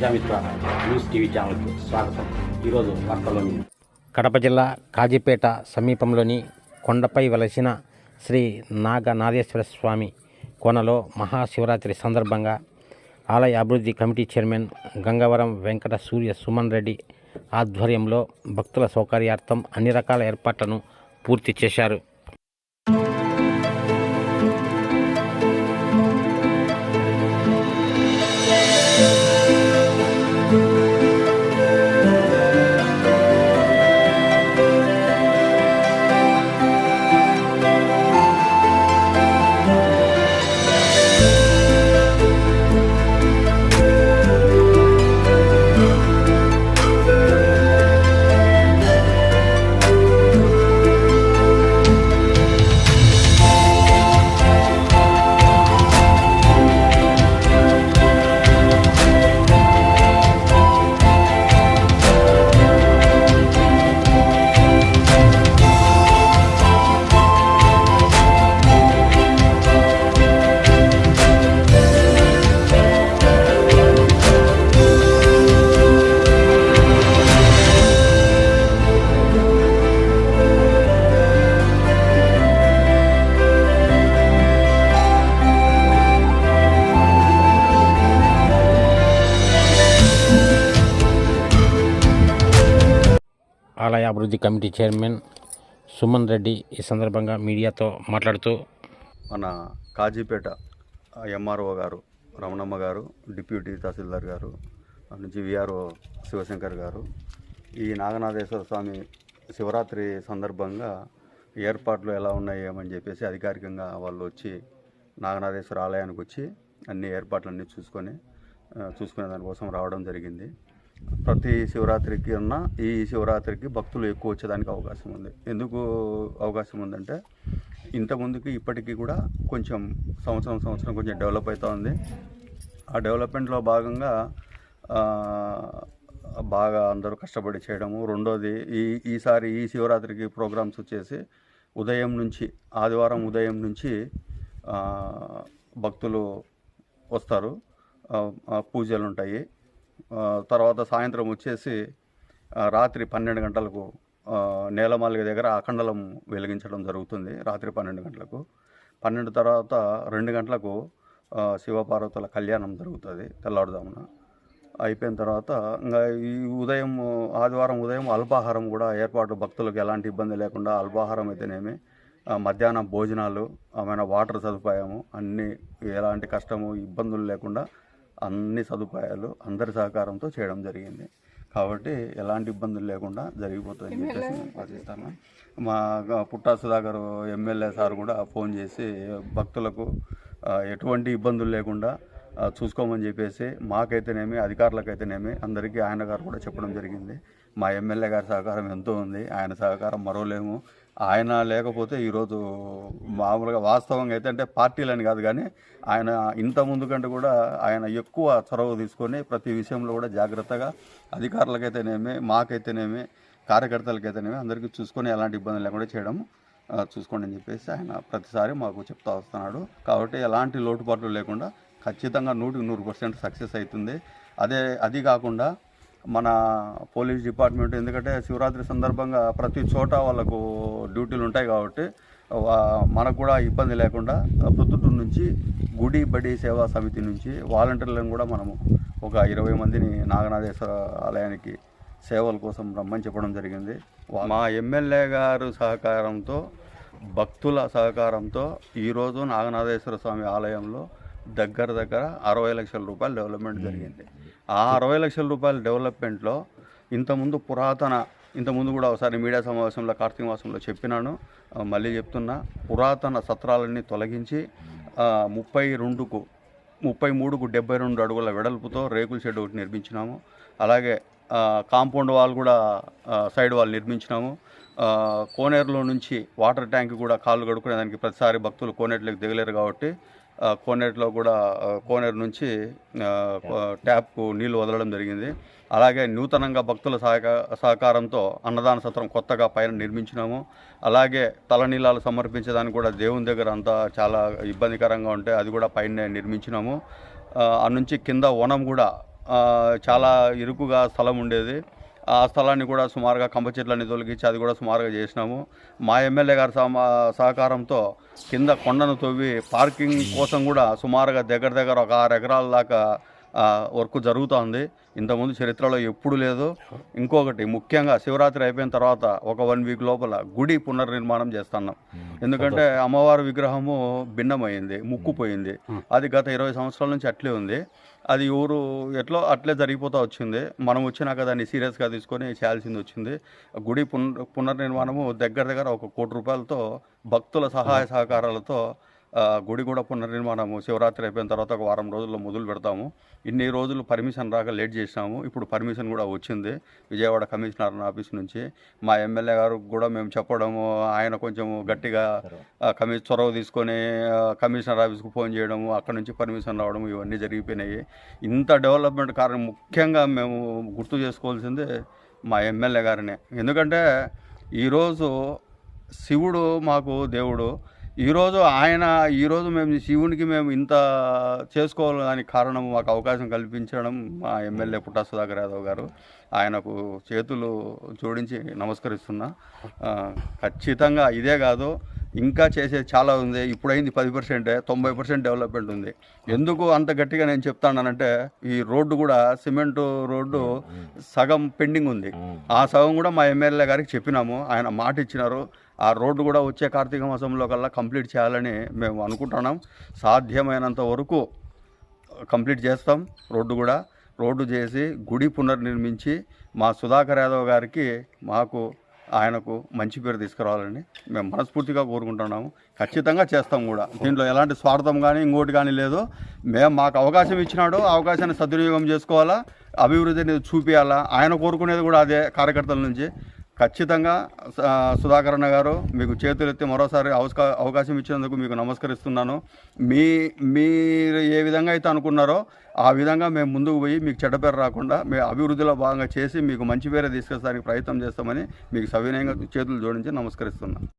Prajamitra news TV ఛానల్కు స్వాగతం. ఈరోజు వార్తల్లోని కడప జిల్లా కాజీపేట సమీపంలోని కొండపై వెలసిన శ్రీ నాగనాథేశ్వర స్వామి కోనలో మహాశివరాత్రి సందర్భంగా ఆలయ అభివృద్ధి కమిటీ చైర్మన్ గంగవరం వెంకట సూర్య సుమన్ రెడ్డి ఆధ్వర్యంలో భక్తుల సౌకర్యార్థం అన్ని రకాల ఏర్పాట్లను పూర్తి చేశారు. ఆలయ అభివృద్ధి కమిటీ చైర్మన్ సుమన్ రెడ్డి ఈ సందర్భంగా మీడియాతో మాట్లాడుతూ, మన కాజీపేట ఎంఆర్ఓ గారు రమణమ్మ గారు, డిప్యూటీ తహసీల్దార్ గారు నుంచి విఆర్ఓ శివశంకర్ గారు ఈ నాగనాథేశ్వర స్వామి శివరాత్రి సందర్భంగా ఏర్పాట్లు ఎలా ఉన్నాయి అని చెప్పేసి అధికారికంగా వాళ్ళు వచ్చి నాగనాథేశ్వర ఆలయానికి వచ్చి అన్ని ఏర్పాట్లన్నీ చూసుకునే దానికోసం రావడం జరిగింది. ప్రతి శివరాత్రికి ఈ శివరాత్రికి భక్తులు ఎక్కువ వచ్చేదానికి అవకాశం ఉంది. ఎందుకు అవకాశం ఉందంటే ఇంతకుముందుకి ఇప్పటికీ కూడా కొంచెం సంవత్సరం కొంచెం డెవలప్ అవుతూ ఉంది. ఆ డెవలప్మెంట్లో భాగంగా బాగా అందరూ కష్టపడి చేయడము. రెండోది ఈసారి ఈ శివరాత్రికి ప్రోగ్రామ్స్ వచ్చేసి ఉదయం నుంచి ఆదివారం ఉదయం నుంచి భక్తులు వస్తారు, పూజలు ఉంటాయి. తర్వాత సాయంత్రం వచ్చేసి రాత్రి 12 గంటలకు నేలమాలిగ దగ్గర అఖండలం వెలిగించడం జరుగుతుంది. రాత్రి 12 గంటలకు. 12 తర్వాత 2 గంటలకు శివపార్వతుల కళ్యాణం జరుగుతుంది తెల్లవారుజామున. అయిపోయిన తర్వాత ఇంకా ఈ ఆదివారం ఉదయం అల్పాహారం కూడా ఏర్పాటు, భక్తులకు ఎలాంటి ఇబ్బంది లేకుండా అల్పాహారం అయితేనేమి, మధ్యాహ్నం భోజనాలు, ఏమైనా వాటర్ సదుపాయము అన్నీ ఎలాంటి కష్టము ఇబ్బందులు లేకుండా అన్ని సదుపాయాలు అందరి సహకారంతో చేయడం జరిగింది. కాబట్టి ఎలాంటి ఇబ్బందులు లేకుండా జరిగిపోతుందని చెప్పేసి నేను ఆశిస్తాను. మా పుట్టా సుధాకర్ ఎమ్మెల్యే సార్ కూడా ఫోన్ చేసి భక్తులకు ఎటువంటి ఇబ్బందులు లేకుండా చూసుకోమని చెప్పేసి మాకైతేనేమి అధికారులకైతేనేమి అందరికీ ఆయన గారు కూడా చెప్పడం జరిగింది. మా ఎమ్మెల్యే గారి సహకారం ఎంతో ఉంది, ఆయన సహకారం మరోలేము. ఆయన లేకపోతే ఈరోజు మామూలుగా వాస్తవంగా అయితే అంటే పార్టీలని కాదు కానీ ఆయన ఇంత ముందు కంటే కూడా ఆయన ఎక్కువ చొరవ తీసుకొని ప్రతి విషయంలో కూడా జాగ్రత్తగా అధికారులకైతేనేమి మాకైతేనేమి కార్యకర్తలకైతేనేమి అందరికీ చూసుకొని ఎలాంటి ఇబ్బంది లేకుండా చేయడం చూసుకోండి అని చెప్పేసి ఆయన ప్రతిసారి మాకు చెప్తా వస్తున్నాడు. కాబట్టి ఎలాంటి లోటుపాట్లు లేకుండా ఖచ్చితంగా 100% సక్సెస్ అవుతుంది. అది కాకుండా మన పోలీస్ డిపార్ట్మెంట్, ఎందుకంటే శివరాత్రి సందర్భంగా ప్రతి చోట వాళ్ళకు డ్యూటీలు ఉంటాయి కాబట్టి మనకు కూడా ఇబ్బంది లేకుండా ప్రొద్దుటూరు నుంచి గుడి బడి సేవా సమితి నుంచి వాలంటీర్లను కూడా మనము ఒక 20 మందిని నాగనాథేశ్వర ఆలయానికి సేవల కోసం రమ్మని చెప్పడం జరిగింది. మా ఎమ్మెల్యే గారు సహకారంతో, భక్తుల సహకారంతో ఈరోజు నాగనాథేశ్వర స్వామి ఆలయంలో దగ్గర 60 లక్షల రూపాయల డెవలప్మెంట్ జరిగింది. ఆ 60 లక్షల రూపాయల డెవలప్మెంట్లో ఇంతకుముందు కూడా ఒకసారి మీడియా సమావేశంలో కార్తీక మాసంలో చెప్పినాను, మళ్ళీ చెప్తున్నా, పురాతన సత్రాలన్నీ తొలగించి 33కు 72 అడుగుల వెడల్పుతో రేకుల షెడ్ ఒకటి నిర్మించినాము. అలాగే కాంపౌండ్ వాల్ కూడా సైడ్ వాల్ నిర్మించినాము. కోనేరులో నుంచి వాటర్ ట్యాంక్ కూడా కాళ్ళు కడుక్కునేదానికి ప్రతిసారి భక్తులు కోనేరులోకి దిగలేరు కాబట్టి కోనేరులో కూడా కోనేరు నుంచి ట్యాప్కు నీళ్లు వదలడం జరిగింది. అలాగే నూతనంగా భక్తుల సహకారంతో అన్నదాన సత్రం కొత్తగా పైన నిర్మించినాము. అలాగే తలనీలాలు సమర్పించడానికి కూడా దేవుని దగ్గర అంతా చాలా ఇబ్బందికరంగా ఉంటే అది కూడా పైన నిర్మించినాము. ఆ నుంచి కింద వనం కూడా చాలా ఇరుకుగా స్థలం ఉండేది. ఆ స్థలాన్ని కూడా సుమారుగా కంప చెట్లన్నీ తొలగించి అది కూడా సుమారుగా చేసినాము. మా ఎమ్మెల్యే గారి సహకారంతో కింద కొండను తవ్వి పార్కింగ్ కోసం కూడా సుమారుగా దగ్గర ఒక 6 ఎకరాల దాకా వర్క్ జరుగుతోంది. ఇంతకుముందు చరిత్రలో ఎప్పుడు లేదు. ఇంకొకటి ముఖ్యంగా శివరాత్రి అయిపోయిన తర్వాత ఒక 1 వీక్ లోపల గుడి పునర్నిర్మాణం చేస్తున్నాం. ఎందుకంటే అమ్మవారి విగ్రహము భిన్నమైంది, ముక్కుపోయింది. అది గత 20 సంవత్సరాల నుంచి అట్లే ఉంది. అది ఊరు ఎట్లో అట్లే జరిగిపోతూ వచ్చింది. మనం వచ్చినాక దాన్ని సీరియస్గా తీసుకొని చేయాల్సింది వచ్చింది. గుడి పునర్నిర్మాణము దగ్గర ఒక 1 కోటి రూపాయలతో భక్తుల సహాయ సహకారాలతో గుడి కూడా పునర్నిర్మాణము శివరాత్రి అయిపోయిన తర్వాత ఒక వారం రోజుల్లో మొదలు పెడతాము. ఇన్ని రోజులు పర్మిషన్ రాక లేట్ చేసినాము. ఇప్పుడు పర్మిషన్ కూడా వచ్చింది విజయవాడ కమిషనర్ ఆఫీస్ నుంచి. మా ఎమ్మెల్యే గారు కూడా మేము చెప్పడము, ఆయన కొంచెం గట్టిగా చొరవ తీసుకొని కమిషనర్ ఆఫీస్కి ఫోన్ చేయడము, అక్కడ నుంచి పర్మిషన్ రావడం, ఇవన్నీ జరిగిపోయినాయి. ఇంత డెవలప్మెంట్ కారణం ముఖ్యంగా మేము గుర్తు చేసుకోవాల్సింది మా ఎమ్మెల్యే గారినే. ఎందుకంటే ఈరోజు శివుడు మాకు దేవుడు. ఈరోజు మేము శివునికి మేము ఇంత చేసుకోవడానికి కారణం మాకు అవకాశం కల్పించడం మా ఎమ్మెల్యే పుట్టా సుధాకర్ యాదవ్ గారు. ఆయనకు చేతులు జోడించి నమస్కరిస్తున్నా. ఖచ్చితంగా ఇదే కాదు, ఇంకా చేసేది చాలా ఉంది. ఇప్పుడైంది 10%, 90% డెవలప్మెంట్ ఉంది. ఎందుకు అంత గట్టిగా నేను చెప్తానంటే, ఈ రోడ్డు కూడా సిమెంటు రోడ్డు సగం పెండింగ్ ఉంది. ఆ సగం కూడా మా ఎమ్మెల్యే గారికి చెప్పినాము, ఆయన మాట ఇచ్చినారు. ఆ రోడ్డు కూడా వచ్చే కార్తీక మాసంలో కల్లా కంప్లీట్ చేయాలని మేము అనుకుంటున్నాం. సాధ్యమైనంత వరకు కంప్లీట్ చేస్తాం. రోడ్డు చేసి గుడి పునర్నిర్మించి మా సుధాకర్ యాదవ్ గారికి ఆయనకు మంచి పేరు తీసుకురావాలని మేము మనస్ఫూర్తిగా కోరుకుంటున్నాము. ఖచ్చితంగా చేస్తాం కూడా. దీంట్లో ఎలాంటి స్వార్థం కానీ ఇంకోటి కానీ లేదు. మాకు అవకాశం ఇచ్చినాడు, అవకాశాన్ని సద్వినియోగం చేసుకోవాలా, అభివృద్ధిని చూపించాలా. ఆయన కోరుకునేది కూడా అదే కార్యకర్తల నుంచి. ఖచ్చితంగా సుధాకర్ అన్న గారు, మీకు చేతులెత్తి మరోసారి అవకాశం ఇచ్చినందుకు మీకు నమస్కరిస్తున్నాను. మీరు ఏ విధంగా అయితే అనుకున్నారో ఆ విధంగా మేము ముందుకు పోయి మీకు చెడ్డ పేరు రాకుండా మేము అభివృద్ధిలో భాగంగా చేసి మీకు మంచి పేరు తీసుకొచ్చడానికి ప్రయత్నం చేస్తామని మీకు సవినయంగా చేతులు జోడించి నమస్కరిస్తున్నాను.